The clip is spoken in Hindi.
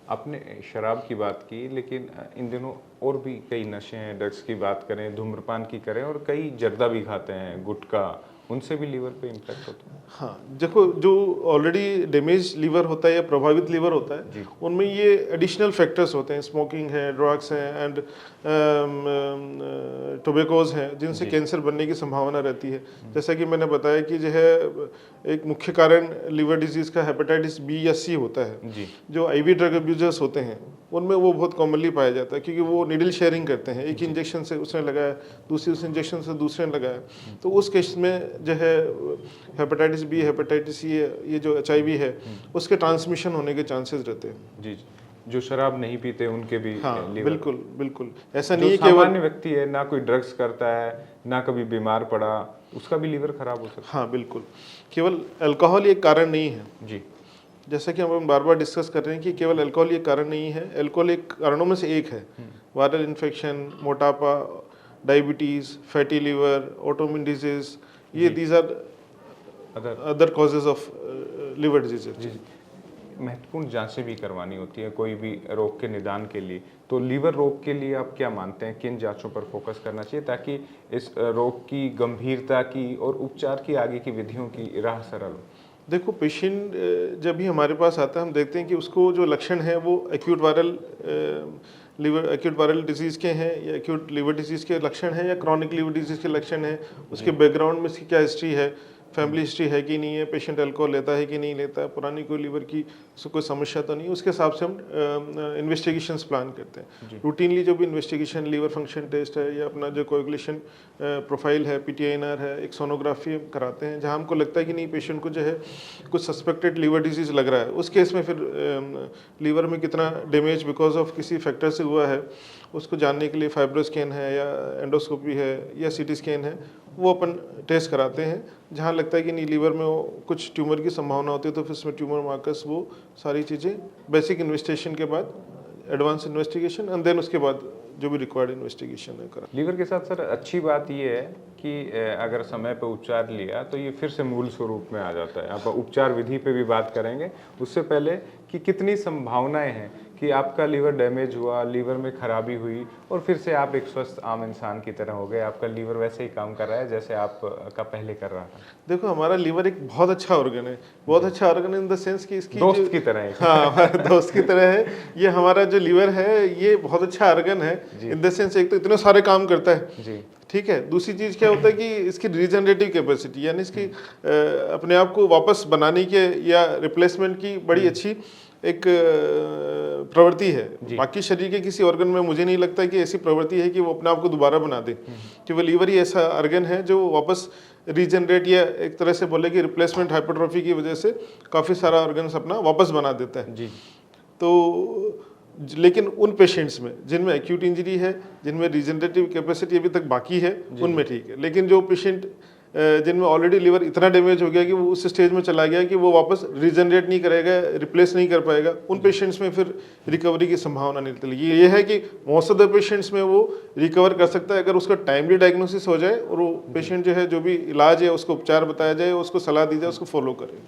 आपने शराब की बात की, लेकिन इन दिनों और भी कई नशे हैं, ड्रग्स की बात करें, धूम्रपान की करें, और कई जर्दा भी खाते हैं, गुटखा, उनसे भी लीवर पे इम्पैक्ट होता है। हाँ, देखो जो ऑलरेडी डैमेज लीवर होता है या प्रभावित लीवर होता है, जी। उनमें ये एडिशनल फैक्टर्स होते हैं, स्मोकिंग है, ड्रग्स हैं एंड टोबैकोज हैं, जिनसे जी। कैंसर बनने की संभावना रहती है। जैसा कि मैंने बताया कि जो है एक मुख्य कारण लीवर डिजीज़ का हेपेटाइटिस बी या सी होता है। जी। जो आईवी ड्रग अब्यूजर्स होते हैं उनमें वो बहुत कॉमनली पाया जाता है, क्योंकि वो नीडल शेयरिंग करते हैं, एक इंजेक्शन से उसने लगाया, दूसरी उस इंजेक्शन से दूसरे ने लगाया। तो उस केस में जो है हेपेटाइटिस बी, हेपेटाइटिस सी, ये जो एचआईवी है उसके ट्रांसमिशन होने के चांसेस रहते हैं। जी। जी। जो शराब नहीं पीते उनके भी हाँ, लीवर। बिल्कुल बिल्कुल, ऐसा जो नहीं है केवल। सामान्य व्यक्ति है, ना कोई ड्रग्स करता है, ना कभी बीमार पड़ा, उसका भी लीवर खराब हो सकता हाँ बिल्कुल, केवल अल्कोहल एक कारण नहीं है। है। जी। जैसा कि हम बार बार डिस्कस कर रहे हैं कि केवल अल्कोहल ये कारण नहीं है, अल्कोहल एक कारणों में से एक है। वायरल इन्फेक्शन, मोटापा, diabetes, fatty liver, autoimmune disease, ये जी। These are other. Other causes of liver disease. जी। जी। महत्वपूर्ण जांचें भी करवानी होती है कोई भी रोग के निदान के लिए, तो लीवर रोग के लिए आप क्या मानते हैं, किन जांचों पर फोकस करना चाहिए ताकि इस रोग की गंभीरता की और उपचार की आगे की विधियों की राह सरल हो? देखो, पेशेंट जब भी हमारे पास आता है, हम देखते हैं कि उसको जो लक्षण है वो एक्यूट वायरल डिजीज़ के हैं, या एक्यूट लिवर डिजीज़ के लक्षण हैं, या क्रॉनिक लिवर डिजीज़ के लक्षण हैं। उसके बैकग्राउंड में इसकी क्या हिस्ट्री है, फैमिली हिस्ट्री है कि नहीं है, पेशेंट अल्कोहल लेता है कि नहीं लेता है, पुरानी कोई लिवर की उसको कोई समस्या तो नहीं है, उसके हिसाब से हम इन्वेस्टिगेशंस प्लान करते हैं। रूटीनली जो भी इन्वेस्टिगेशन, लीवर फंक्शन टेस्ट है, या अपना जो कोएगुलेशन प्रोफाइल है, पीटीआईएनआर है, एक सोनोग्राफी हम कराते हैं, जहां हमको लगता है कि नहीं पेशेंट को जो है कुछ सस्पेक्टेड लीवर डिजीज़ लग रहा है। उस केस में फिर लीवर में कितना डैमेज बिकॉज ऑफ किसी फैक्टर से हुआ है, उसको जानने के लिए फाइब्रोस्कैन है, या एंडोस्कोपी है, या सीटी स्कैन है, वो अपन टेस्ट कराते हैं। जहाँ लगता है कि नहीं लीवर में वो कुछ ट्यूमर की संभावना होती है, तो फिर उसमें ट्यूमर मार्कर्स, वो सारी चीज़ें बेसिक इन्वेस्टिगेशन के बाद, एडवांस इन्वेस्टिगेशन, एंड देन उसके बाद जो भी रिक्वायर्ड इन्वेस्टिगेशन है करा। लीवर के साथ सर अच्छी बात ये है कि अगर समय पे उपचार लिया तो ये फिर से मूल स्वरूप में आ जाता है। आप उपचार विधि पे भी बात करेंगे, उससे पहले कि कितनी संभावनाएं हैं कि आपका लीवर डैमेज हुआ, लीवर में खराबी हुई, और फिर से आप एक स्वस्थ आम इंसान की तरह हो गए, आपका लीवर वैसे ही काम कर रहा है जैसे आपका पहले कर रहा था। देखो, हमारा लीवर एक बहुत अच्छा ऑर्गन है, बहुत अच्छा ऑर्गन इन द सेंस कि इसकी दोस्त की तरह है। हाँ, हमारे दोस्त की तरह है। ये हमारा जो लीवर है ये बहुत अच्छा ऑर्गन है इन द सेंस, एक तो इतने सारे काम करता है। जी। ठीक है, दूसरी चीज़ क्या होता है कि इसकी रीजनरेटिव कैपेसिटी, यानी इसकी अपने आप को वापस बनाने के या रिप्लेसमेंट की बड़ी अच्छी एक प्रवृत्ति है। बाकी शरीर के किसी ऑर्गन में मुझे नहीं लगता कि ऐसी प्रवृत्ति है कि वो अपने आप को दोबारा बना दे, कि वो लीवर ही ऐसा ऑर्गन है जो वापस रीजनरेट, या एक तरह से बोले कि रिप्लेसमेंट हाइपरट्रॉफी की वजह से काफ़ी सारा ऑर्गन्स अपना वापस बना देता है। जी। तो लेकिन उन पेशेंट्स में जिनमें एक्यूट इंजरी है, जिनमें रीजनरेटिव कैपेसिटी अभी तक बाकी है, उनमें ठीक है। लेकिन जो पेशेंट जिनमें ऑलरेडी लीवर इतना डैमेज हो गया कि वो उस स्टेज में चला गया कि वो वापस रीजनरेट नहीं करेगा, रिप्लेस नहीं कर पाएगा, उन पेशेंट्स में फिर रिकवरी की संभावना नहीं रहती। ये है कि मोस्ट ऑफ द पेशेंट्स में वो रिकवर कर सकता है अगर उसका टाइमली डायग्नोसिस हो जाए, और वो पेशेंट जो है जो भी इलाज है उसको उपचार बताया जाए, उसको सलाह दी जाए, उसको फॉलो करे।